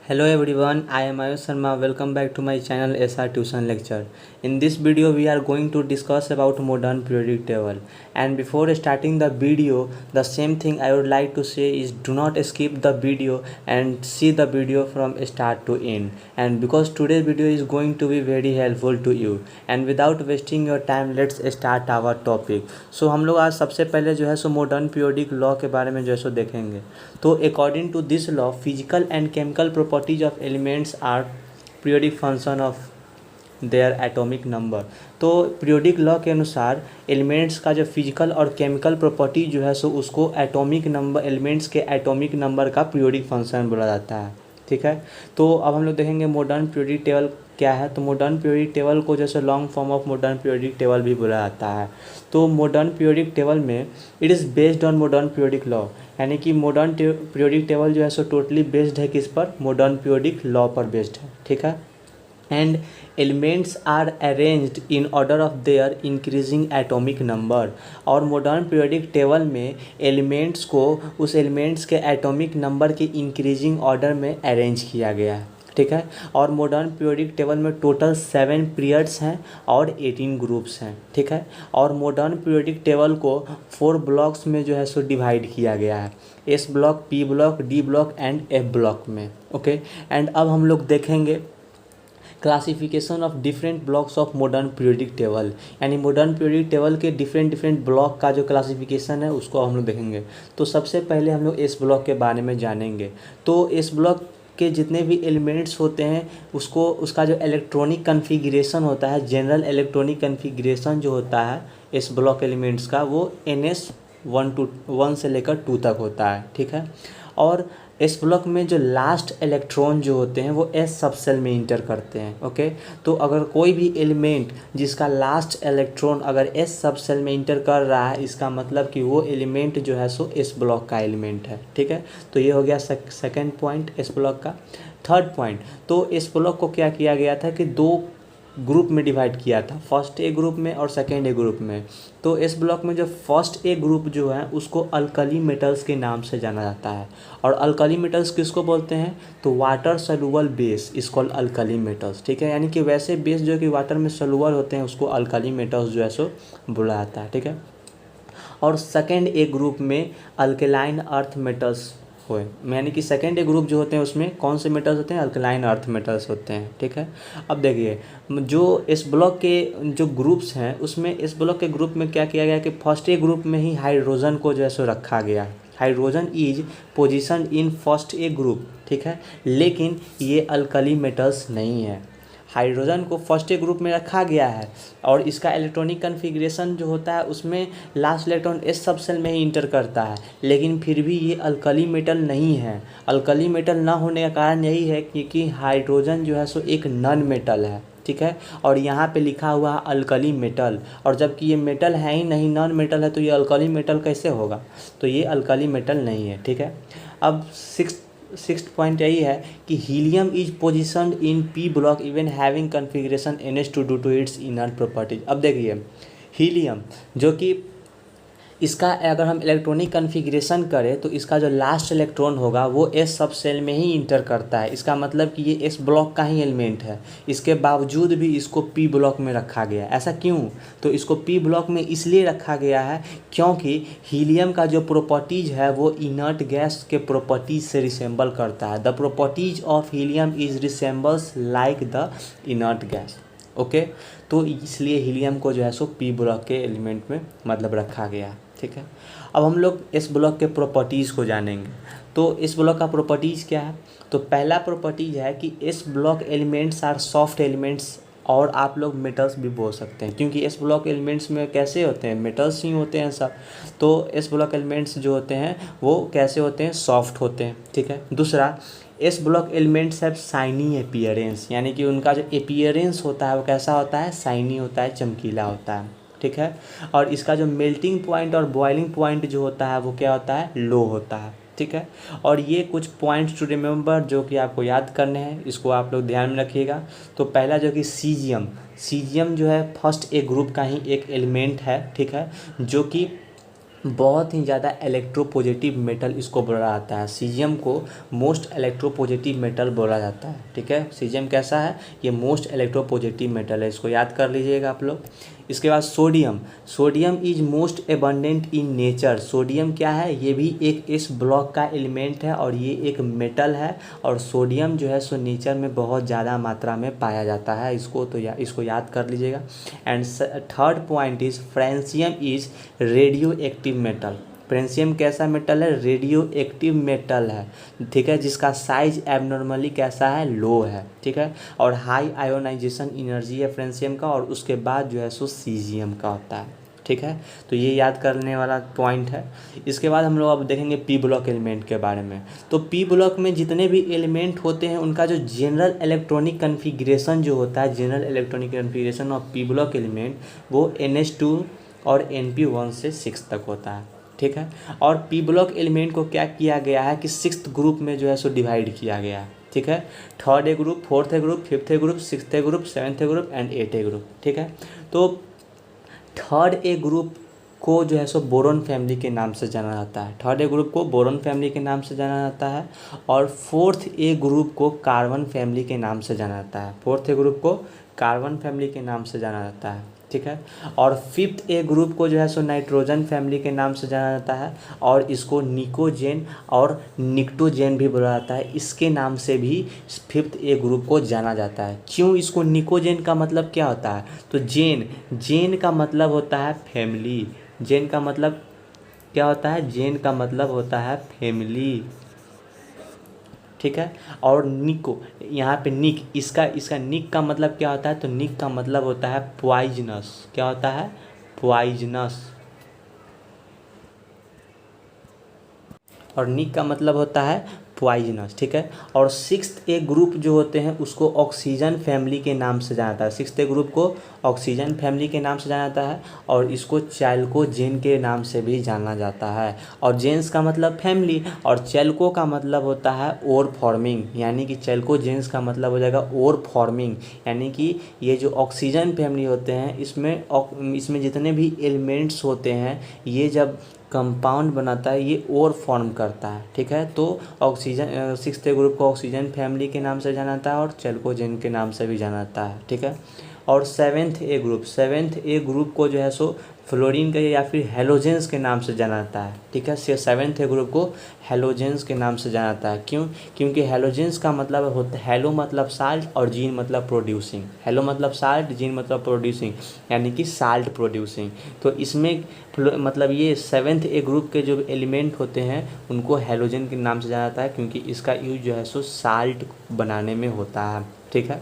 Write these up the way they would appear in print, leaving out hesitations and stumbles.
Hello everyone, I am Ayush Sharma. Welcome back to my channel SR Tuition Lecture. In this video, we are going to discuss about modern periodic table. And before starting the video, the same thing I would like to say is do not skip the video and see the video from start to end. And because today's video is going to be very helpful to you. And without wasting your time, let's start our topic. So हम लोग आज सबसे पहले जो है so modern periodic law के बारे में जो है सो देखेंगे. तो according to this law physical and chemical properties of elements are periodic function of their atomic number. तो पीरियोडिक लॉ के अनुसार एलिमेंट्स का जो फिजिकल और केमिकल प्रॉपर्टी जो है सो उसको एटॉमिक नंबर एलिमेंट्स के एटॉमिक नंबर का पीरियोडिक फंक्शन बोला जाता है. ठीक है. तो अब हम लोग देखेंगे मॉडर्न पीरियोडिक टेबल क्या है. तो मॉडर्न पीरियोडिक टेबल को जैसे long form of modern periodic table भी बोला जाता है. तो मॉडर्न पीरियोडिक टेबल में it is based on modern periodic law, यानी कि मॉडर्न पीरियोडिक टेबल जो है सो टोटली बेस्ड है किस पर, मॉडर्न पीरियोडिक लॉ पर बेस्ड है. ठीक है. And elements are arranged in order of their increasing atomic number. और मॉडर्न पीरियोडिक टेबल में एलिमेंट्स को उस एलिमेंट्स के एटॉमिक नंबर के इंक्रीजिंग ऑर्डर में अरेंज किया गया है. ठीक है. और मॉडर्न पीरियोडिक टेबल में टोटल 7 पीरियड्स हैं और 18 ग्रुप्स हैं. ठीक है. और मॉडर्न पीरियोडिक टेबल को 4 ब्लॉक्स में जो है सो डिवाइड किया गया है, S block, P block, D block and F block में. ओके. एंड अब हम लोग देखेंगे classification of different blocks of modern periodic table, यानी मॉडर्न पीरियोडिक टेबल के डिफरेंट ब्लॉक का जो क्लासिफिकेशन है उसको हम लोग देखेंगे. तो सबसे पहले हम लोग एस ब्लॉक के बारे में जानेंगे. तो एस ब्लॉक के जितने भी एलिमेंट्स होते हैं उसको उसका जो इलेक्ट्रॉनिक कन्फिग्रेशन होता है, जनरल इलेक्ट्रॉनिक कन्फिग्रेशन जो होता है एस ब्लॉक एलिमेंट्स का, वो NS1 से लेकर 2 तक होता है. ठीक है. और एस ब्लॉक में जो लास्ट इलेक्ट्रॉन जो होते हैं वो एस सब सेल में इंटर करते हैं. ओके. तो अगर कोई भी एलिमेंट जिसका लास्ट इलेक्ट्रॉन अगर एस सब सेल में इंटर कर रहा है, इसका मतलब कि वो एलिमेंट जो है सो एस ब्लॉक का एलिमेंट है. ठीक है. तो ये हो गया सेकंड पॉइंट एस ब्लॉक का. थर्ड पॉइंट, तो एस ब्लॉक को क्या किया गया था कि 2 ग्रुप में डिवाइड किया था, फर्स्ट ए ग्रुप में और सेकेंड ए ग्रुप में. तो इस ब्लॉक में जो फर्स्ट ए ग्रुप जो है उसको अल्कली मेटल्स के नाम से जाना जाता है. और अल्कली मेटल्स किसको बोलते हैं, तो water soluble base is called alkali metals. ठीक है. यानी कि वैसे बेस जो कि वाटर में सॉल्युबल होते हैं उसको अल्कली मेटल्स जो है सो बोला जाता है. ठीक है. और सेकेंड ए ग्रुप में अल्कलाइन अर्थ मेटल्स हुए, यानी कि सेकेंड ए ग्रुप जो होते हैं उसमें कौन से मेटल्स होते हैं, अल्कलाइन अर्थ मेटल्स होते हैं. ठीक है. अब देखिए जो इस ब्लॉक के जो ग्रुप्स हैं उसमें इस ब्लॉक के ग्रुप में क्या किया गया कि फर्स्ट ए ग्रुप में ही हाइड्रोजन को जो है सो रखा गया. Hydrogen is position in first A group. ठीक है. लेकिन ये अल्कली मेटल्स नहीं है. हाइड्रोजन को फर्स्ट ए ग्रुप में रखा गया है और इसका इलेक्ट्रॉनिक कन्फिग्रेशन जो होता है उसमें लास्ट इलेक्ट्रॉन एस सब सेल में ही इंटर करता है, लेकिन फिर भी ये अल्कली मेटल नहीं है. अल्कली मेटल ना होने का कारण यही है क्योंकि हाइड्रोजन जो है सो एक नॉन मेटल है. ठीक है. और यहाँ पे लिखा हुआ है अल्कली मेटल, और जबकि ये मेटल है ही नहीं, नॉन मेटल है, तो ये अल्कली मेटल कैसे होगा. तो ये अल्कली मेटल नहीं है. ठीक है. अब सिक्स्थ पॉइंट यही है कि helium is positioned in P block even having configuration NH2 due to its inner properties. अब देखिए हीलियम जो कि इसका अगर हम इलेक्ट्रॉनिक कन्फिग्रेशन करें तो इसका जो लास्ट इलेक्ट्रॉन होगा वो एस सब सेल में ही इंटर करता है. इसका मतलब कि ये एस ब्लॉक का ही एलिमेंट है, इसके बावजूद भी इसको पी ब्लॉक में रखा गया. ऐसा क्यों, तो इसको पी ब्लॉक में इसलिए रखा गया है क्योंकि हीलियम का जो प्रॉपर्टीज है वो इनर्ट गैस के प्रॉपर्टीज से रिसेंबल करता है. The properties of helium is resembles like the inert gas. Okay. तो इसलिए हीलियम को जो है सो पी ब्लॉक के एलिमेंट में मतलब रखा गया. ठीक है. अब हम लोग इस ब्लॉक के प्रॉपर्टीज़ को जानेंगे. तो इस ब्लॉक का प्रॉपर्टीज़ क्या है, तो पहला प्रॉपर्टीज है कि S block elements are soft elements, और आप लोग मेटल्स भी बोल सकते हैं क्योंकि इस ब्लॉक एलिमेंट्स में कैसे होते हैं, मेटल्स ही होते हैं सब. तो इस ब्लॉक एलिमेंट्स जो होते हैं वो कैसे होते हैं, सॉफ्ट होते हैं. ठीक है. दूसरा, इस block elements have shiny appearance, यानी कि उनका जो अपीयरेंस होता है वो कैसा होता है, शाइनी होता है, चमकीला होता है. ठीक है. और इसका जो मेल्टिंग पॉइंट और बॉइलिंग पॉइंट जो होता है वो क्या होता है, लो होता है. ठीक है. और ये कुछ पॉइंट्स टू रिमेंबर जो कि आपको याद करने हैं, इसको आप लोग ध्यान में रखिएगा. तो पहला जो कि सीजियम जो है फर्स्ट ए ग्रुप का ही एक एलिमेंट है. ठीक है. जो कि बहुत ही ज़्यादा इलेक्ट्रोपॉजिटिव मेटल इसको बोला जाता है। सीजियम को मोस्ट इलेक्ट्रोपॉजिटिव मेटल बोला जाता है। ठीक है, सीजियम कैसा है, ये मोस्ट इलेक्ट्रोपॉजिटिव मेटल है, इसको याद कर लीजिएगा आप लोग। इसके बाद sodium, sodium is most abundant in nature. Sodium क्या है, ये भी एक इस ब्लॉक का एलिमेंट है और ये एक मेटल है, और सोडियम जो है सो नेचर में बहुत ज़्यादा मात्रा में पाया जाता है। इसको याद कर लीजिएगा। And third point is francium is radio active metal. Francium कैसा मेटल है, रेडियो एक्टिव मेटल है। ठीक है, जिसका साइज एबनॉर्मली कैसा है, लो है। ठीक है, और हाई आयोनाइजेशन एनर्जी है फ्रेंशियम का, और उसके बाद जो है सो सीजियम का होता है। ठीक है, तो ये याद करने वाला पॉइंट है। इसके बाद हम लोग अब देखेंगे पी ब्लॉक एलिमेंट के बारे में। तो पी ब्लॉक में जितने भी एलिमेंट होते हैं उनका जो जनरल इलेक्ट्रॉनिक कन्फिग्रेशन जो होता है, general electronic configuration of P block element, वो NH2 और NP1 से 6 तक होता है। ठीक है, और पी ब्लॉक एलिमेंट को क्या किया गया है कि 6th ग्रुप में जो है सो डिवाइड किया गया है। ठीक है, 3rd A group, 4th A group, 5th A group, 6th A group, 7th A group and 8th A group. ठीक है, तो 3rd ए ग्रुप को जो है सो बोरोन फैमिली के नाम से जाना जाता है। 3rd ए ग्रुप को बोरोन फैमिली के नाम से जाना जाता है, और 4th ए ग्रुप को कार्बन फैमिली के नाम से जाना जाता है। 4th ए ग्रुप को कार्बन फैमिली के नाम से जाना जाता है। ठीक है, और 5th ए ग्रुप को जो है सो नाइट्रोजन फैमिली के नाम से जाना जाता है, और इसको निकोजेन और निक्टोजेन भी बोला जाता है। इसके नाम से भी 5th ए ग्रुप को जाना जाता है। क्यों इसको निकोजेन का मतलब क्या होता है, तो जेन का मतलब होता है फैमिली। जेन का मतलब क्या होता है, जेन का मतलब होता है फैमिली। ठीक है, और निको, यहाँ पे निक, इसका निक का मतलब क्या होता है, तो निक का मतलब होता है पॉइजनस। क्या होता है, पॉइजनस। और निक का मतलब होता है पॉइजनस। ठीक है, और 6th ए ग्रुप जो होते हैं उसको ऑक्सीजन फैमिली के नाम से जाना जाता है। 6th ए ग्रुप को ऑक्सीजन फैमिली के नाम से जाना जाता है, और इसको चैल्कोजेन के नाम से भी जाना जाता है। और जेन्स का मतलब फैमिली, और चैल्को का मतलब होता है ओर फॉर्मिंग, यानी कि चैल्कोजेन्स का मतलब हो जाएगा ओर फॉर्मिंग, यानी कि ये जो ऑक्सीजन फैमिली होते हैं इसमें जितने भी एलिमेंट्स होते हैं, ये जब कंपाउंड बनाता है ये और फॉर्म करता है। ठीक है, तो ऑक्सीजन 6th ए ग्रुप को ऑक्सीजन फैमिली के नाम से जाना जाता है, और चैल्कोजेन के नाम से भी जाना जाता है। ठीक है, और 7th ए ग्रुप को जो है सो फ्लोरीन के या फिर हेलोजेंस के नाम से जाना जाता है। ठीक है, 7th ए ग्रुप को हेलोजेंस के नाम से जाना जाता है। क्यों, क्योंकि हेलोजेंस का मतलब होता है, हेलो मतलब साल्ट और जीन मतलब प्रोड्यूसिंग। हेलो मतलब साल्ट, जीन मतलब प्रोड्यूसिंग, यानी कि साल्ट प्रोड्यूसिंग। तो इसमें मतलब ये 7th ए ग्रुप के जो एलिमेंट होते हैं उनको हेलोजन के नाम से जाना जाता है, क्योंकि इसका यूज जो है सो साल्ट बनाने में होता है। ठीक है,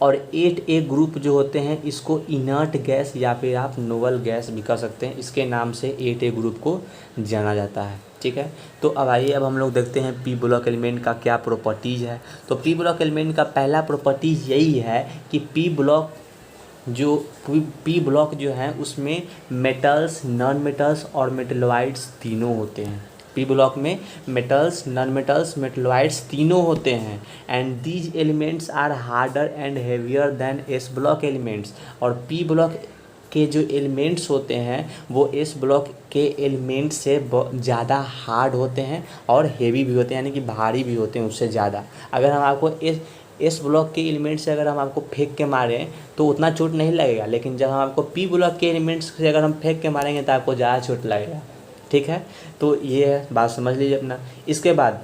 और 8 ए ग्रुप जो होते हैं इसको इनर्ट गैस या फिर आप नोवल गैस भी कह सकते हैं, इसके नाम से 8 ए ग्रुप को जाना जाता है। ठीक है, तो अब आइए अब हम लोग देखते हैं पी ब्लॉक एलिमेंट का क्या प्रॉपर्टीज़ है। तो पी ब्लॉक एलिमेंट का पहला प्रॉपर्टीज़ यही है कि पी ब्लॉक जो है उसमें मेटल्स, नॉन मेटल्स और मेटलॉइड्स तीनों होते हैं। पी ब्लॉक में मेटल्स, नॉन मेटल्स, मेटलॉइड्स तीनों होते हैं, and these elements are harder and heavier than S block elements. और पी ब्लॉक के जो एलिमेंट्स होते हैं वो एस ब्लॉक के एलिमेंट से ज़्यादा हार्ड होते हैं और हेवी भी होते हैं, यानी कि भारी भी होते हैं उससे ज़्यादा। अगर हम आपको एस ब्लॉक के एलिमेंट से अगर हम आपको फेंक के मारें तो उतना चोट नहीं लगेगा, लेकिन जब हम आपको पी ब्लॉक के एलिमेंट्स से अगर हम फेंक के मारेंगे तो आपको ज़्यादा चोट लगेगा। ठीक है, तो ये है, बात समझ लीजिए अपना। इसके बाद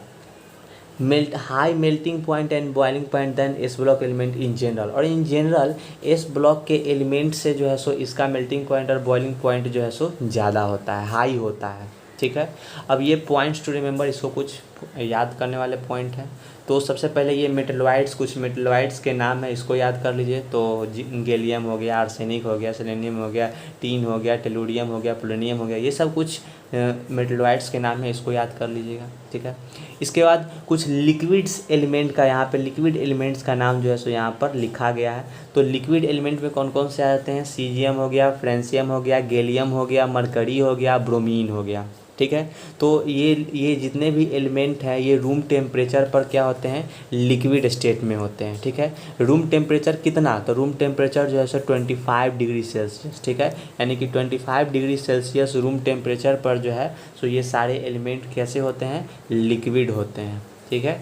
high melting point and boiling point than S block element in general. और इन जनरल एस ब्लॉक के एलिमेंट से जो है सो इसका मेल्टिंग पॉइंट और बॉइलिंग पॉइंट जो है सो ज़्यादा होता है, हाई होता है। ठीक है, अब ये पॉइंट्स टू रिमेंबर, इसको कुछ याद करने वाले पॉइंट हैं। तो सबसे पहले ये मेटलॉइड्स, कुछ मेटलॉइड्स के नाम है, इसको याद कर लीजिए। तो गैलियम हो गया, आर्सेनिक हो गया, सेलेनियम हो गया, टीन हो गया, टेलुरियम हो गया, पोलोनियम हो गया, ये सब कुछ मेटलॉइड्स के नाम है, इसको याद कर लीजिएगा। ठीक है, इसके बाद कुछ लिक्विड्स एलिमेंट का, यहाँ पे लिक्विड एलिमेंट्स का नाम जो है सो यहाँ पर लिखा गया है। तो लिक्विड एलिमेंट में कौन कौन से आते हैं, सीजियम हो गया, फ्रेंशियम हो गया, गैलियम हो गया, मरकरी हो गया, ब्रोमीन हो गया। ठीक है। तो ये जितने भी एलिमेंट हैं ये रूम टेम्परेचर पर क्या होते हैं, लिक्विड स्टेट में होते हैं। ठीक है। रूम टेम्परेचर कितना, तो रूम टेम्परेचर जो है सो 25 डिग्री सेल्सियस। ठीक है, यानी कि 25 डिग्री सेल्सियस रूम टेम्परेचर पर जो है सो ये सारे एलिमेंट कैसे होते हैं, लिक्विड होते हैं। ठीक है,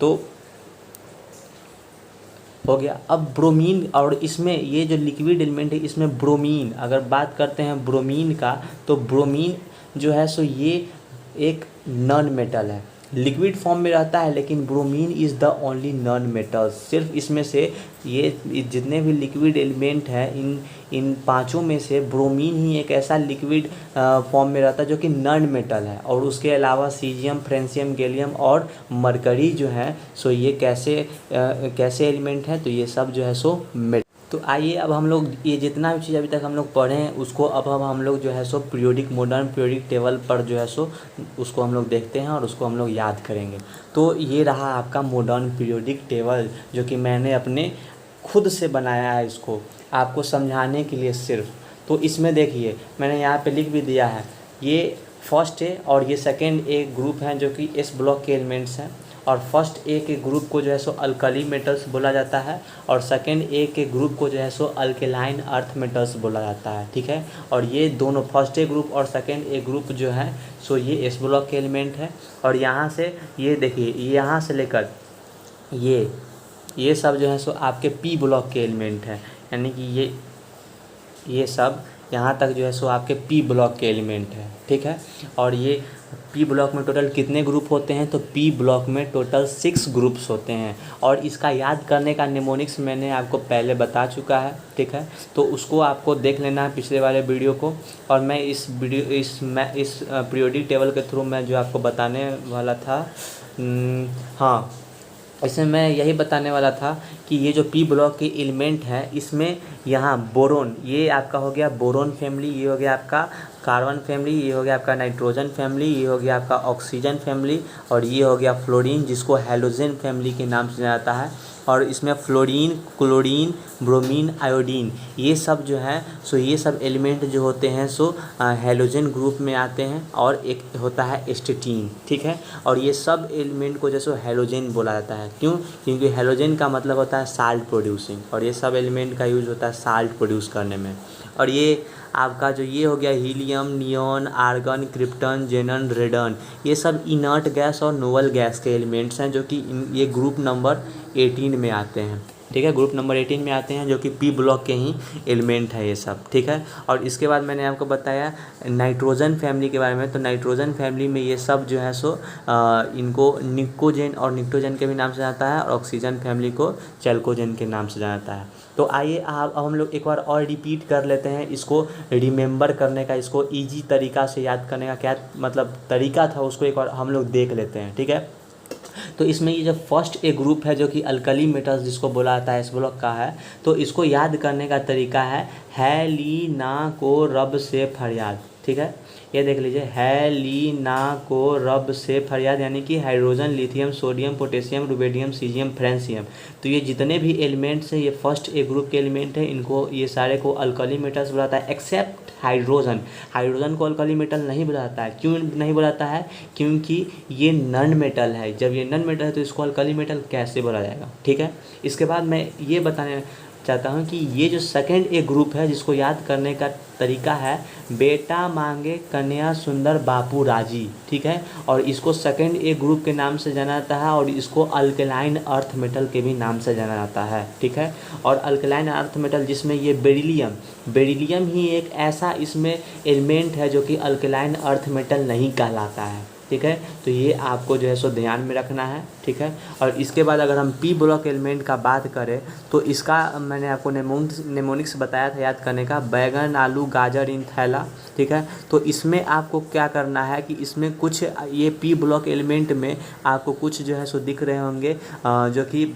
तो हो गया। अब ब्रोमीन, और इसमें ये जो लिक्विड एलिमेंट है इसमें ब्रोमीन, अगर बात करते हैं ब्रोमीन का, तो ब्रोमीन जो है सो ये एक नॉन मेटल है, लिक्विड फॉर्म में रहता है, लेकिन bromine is the only non metal. सिर्फ इसमें से ये जितने भी लिक्विड एलिमेंट हैं इन पांचों में से ब्रोमीन ही एक ऐसा लिक्विड फॉर्म में रहता है जो कि नॉन मेटल है। और उसके अलावा सीजियम, फ्रेंसियम, गैलियम और मरकरी जो है सो ये कैसे एलिमेंट हैं, तो ये सब जो है सो मेटल। तो आइए अब हम लोग ये जितना भी चीज़ अभी तक हम लोग पढ़े हैं उसको अब हम लोग जो है सो मॉडर्न पीरियोडिक टेबल पर जो है सो उसको हम लोग देखते हैं और उसको हम लोग याद करेंगे। तो ये रहा आपका मॉडर्न पीरियोडिक टेबल, जो कि मैंने अपने खुद से बनाया है इसको आपको समझाने के लिए सिर्फ। तो इसमें देखिए मैंने यहाँ पे लिख भी दिया है, ये फर्स्ट ए और ये सेकेंड ए ग्रुप हैं जो कि एस ब्लॉक के एलिमेंट्स हैं। और फर्स्ट ए के ग्रुप को जो है सो अल्कली मेटल्स बोला जाता है और सेकेंड ए के ग्रुप को जो है सो अल्केलाइन अर्थ मेटल्स बोला जाता है। ठीक है, और ये दोनों फर्स्ट ए ग्रुप और सेकेंड ए ग्रुप जो है सो ये एस ब्लॉक के एलिमेंट है। और यहाँ से ये देखिए यहाँ से लेकर ये सब जो है सो आपके पी ब्लॉक के एलिमेंट हैं, यानी कि ये सब यहाँ तक जो है सो आपके पी ब्लॉक के एलिमेंट है। ठीक है, और ये पी ब्लॉक में टोटल कितने ग्रुप होते हैं, तो पी ब्लॉक में टोटल 6 ग्रुप्स होते हैं। और इसका याद करने का निमोनिक्स मैंने आपको पहले बता चुका है। ठीक है, तो उसको आपको देख लेना है पिछले वाले वीडियो को। और मैं इस पीरियोडिक टेबल के थ्रू मैं जो आपको बताने वाला था, हाँ इसमें मैं यही बताने वाला था कि ये जो पी ब्लॉक के एलिमेंट हैं इसमें यहाँ बोरोन, ये आपका हो गया बोरोन फैमिली, ये हो गया आपका कार्बन फैमिली, ये हो गया आपका नाइट्रोजन फैमिली, ये हो गया आपका ऑक्सीजन फैमिली, और ये हो गया फ्लोरीन जिसको हैलोजन फैमिली के नाम से जाना जाता है। और इसमें फ्लोरीन, क्लोरीन, ब्रोमीन, आयोडीन, ये सब जो है सो ये सब एलिमेंट जो होते हैं सो हैलोजन ग्रुप में आते हैं। और एक होता है एस्टेटीन। ठीक है, और ये सब एलिमेंट को जैसे हैलोजन बोला जाता है। क्यों, क्योंकि हैलोजन का मतलब होता है साल्ट प्रोड्यूसिंग, और ये सब एलिमेंट का यूज़ होता है साल्ट प्रोड्यूस करने में। और ये आपका जो ये हो गया हीलियम, नियॉन, आर्गन, क्रिप्टन, जेनन, रेडन, ये सब इनर्ट गैस और नोबल गैस के एलिमेंट्स हैं जो कि ये ग्रुप नंबर 18 में आते हैं। ठीक है, ग्रुप नंबर 18 में आते हैं जो कि पी ब्लॉक के ही एलिमेंट है ये सब। ठीक है, और इसके बाद मैंने आपको बताया नाइट्रोजन फैमिली के बारे में। तो नाइट्रोजन फैमिली में ये सब जो है सो इनको निकोजेन और निक्टोजन के भी नाम से जाता है, और ऑक्सीजन फैमिली को चैल्कोजेन के नाम से जाना जाता है। तो आइए अब हम लोग एक बार और रिपीट कर लेते हैं इसको रिमेंबर करने का, इसको ईजी तरीका से याद करने का क्या मतलब तरीका था उसको एक बार हम लोग देख लेते हैं। ठीक है, तो इसमें ये जो फर्स्ट ए ग्रुप है जो कि अल्कली मेटल्स जिसको बोला जाता है एस ब्लॉक का है, तो इसको याद करने का तरीका है ली ना को रब से फरियाद। ठीक है, ये देख लीजिए, है ली ना को रब से फरियाद, यानी कि hydrogen, lithium, sodium, potassium, rubidium, caesium, francium. तो ये जितने भी एलिमेंट्स हैं ये फर्स्ट ए ग्रुप के एलिमेंट हैं, इनको ये सारे को अल्कली मेटल्स बुलाता है एक्सेप्ट हाइड्रोजन। हाइड्रोजन को अल्कली मेटल नहीं बुलाता है। क्यों नहीं बुलाता है, क्योंकि ये नॉन मेटल है। जब ये नॉन मेटल है तो इसको अल्कली मेटल कैसे बोला जाएगा। ठीक है, इसके बाद मैं ये बताने चाहता हूँ कि ये जो सेकेंड ए ग्रुप है जिसको याद करने का तरीका है बेटा मांगे कन्या सुंदर बापू राजी। ठीक है, और इसको सेकेंड ए ग्रुप के नाम से जाना जाता है, और इसको अल्कलाइन अर्थ मेटल के भी नाम से जाना जाता है। ठीक है, और अल्कलाइन अर्थ मेटल जिसमें ये बेरिलियम ही एक ऐसा इसमें एलिमेंट है जो कि अल्कलाइन अर्थ मेटल नहीं कहलाता है। ठीक है, तो ये आपको जो है सो ध्यान में रखना है। ठीक है, और इसके बाद अगर हम पी ब्लॉक एलिमेंट का बात करें तो इसका मैंने आपको नेमोनिक्स बताया था याद करने का, बैगन, आलू, गाजर इन थैला। ठीक है, तो इसमें आपको क्या करना है कि इसमें कुछ ये पी ब्लॉक एलिमेंट में आपको कुछ जो है सो दिख रहे होंगे जो कि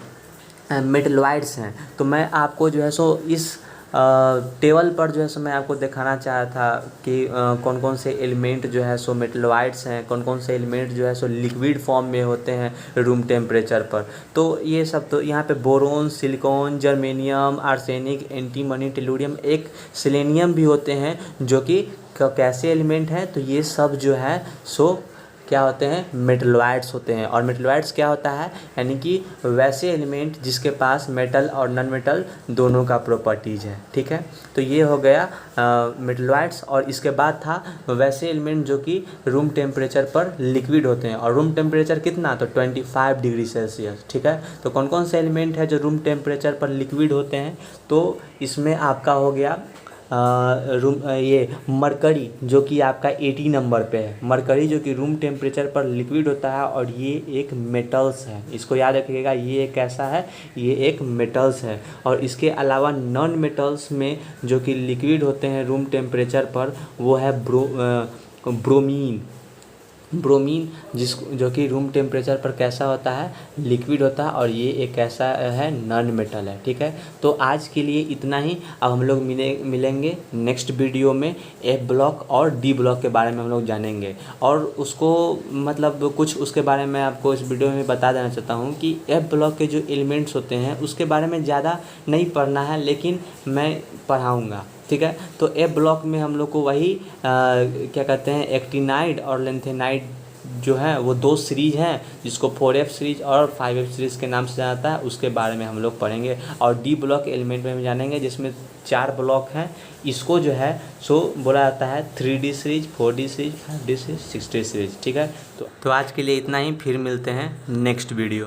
मेटलॉइड्स हैं। तो मैं आपको जो है सो इस टेबल पर जो है सो मैं आपको दिखाना चाहा था कि कौन कौन से एलिमेंट जो है सो मेटलॉइड्स हैं, कौन कौन से एलिमेंट जो है सो लिक्विड फॉर्म में होते हैं रूम टेम्परेचर पर। तो ये सब तो यहाँ पे boron, silicon, germanium, arsenic, antimony, tellurium, एक सेलेनियम भी होते हैं जो कि कैसे एलिमेंट हैं। तो ये सब जो है सो क्या होते हैं, मेटलॉइड्स होते हैं। और मेटलॉइड्स क्या होता है, यानी कि वैसे एलिमेंट जिसके पास मेटल और नॉन मेटल दोनों का प्रॉपर्टीज़ है। ठीक है, तो ये हो गया मेटलॉइड्स। और इसके बाद था वैसे एलिमेंट जो कि रूम टेम्परेचर पर लिक्विड होते हैं। और रूम टेम्परेचर कितना, तो 25 डिग्री सेल्सियस। ठीक है, तो कौन कौन से एलिमेंट है जो रूम टेम्परेचर पर लिक्विड होते हैं, तो इसमें आपका हो गया ये मरकरी जो कि आपका 80 नंबर पे है। मरकरी जो कि रूम टेम्परेचर पर लिक्विड होता है और ये एक मेटल्स है, इसको याद रखिएगा, ये एक कैसा है, ये एक मेटल्स है। और इसके अलावा नॉन मेटल्स में जो कि लिक्विड होते हैं रूम टेम्परेचर पर, वो है ब्रोमीन जो कि रूम टेम्परेचर पर कैसा होता है, लिक्विड होता है। और ये एक ऐसा है नॉन मेटल है। ठीक है, तो आज के लिए इतना ही। अब हम लोग मिलेंगे नेक्स्ट वीडियो में एफ ब्लॉक और डी ब्लॉक के बारे में हम लोग जानेंगे। और उसको मतलब कुछ उसके बारे में आपको इस वीडियो में बता देना चाहता हूँ कि एफ ब्लॉक के जो एलिमेंट्स होते हैं उसके बारे में ज़्यादा नहीं पढ़ना है, लेकिन मैं पढ़ाऊँगा। ठीक है, तो ए ब्लॉक में हम लोग को वही क्या कहते हैं, एक्टिनाइड और लेंथेनाइड जो है वो 2 सीरीज हैं, जिसको 4F सीरीज और 5F सीरीज के नाम से जाना जाता है, उसके बारे में हम लोग पढ़ेंगे। और डी ब्लॉक एलिमेंट में हम जानेंगे जिसमें 4 ब्लॉक हैं। इसको जो है सो बोला जाता है 3D series, 4D series, 5D series, 6D series. ठीक है, तो आज के लिए इतना ही, फिर मिलते हैं नेक्स्ट वीडियो।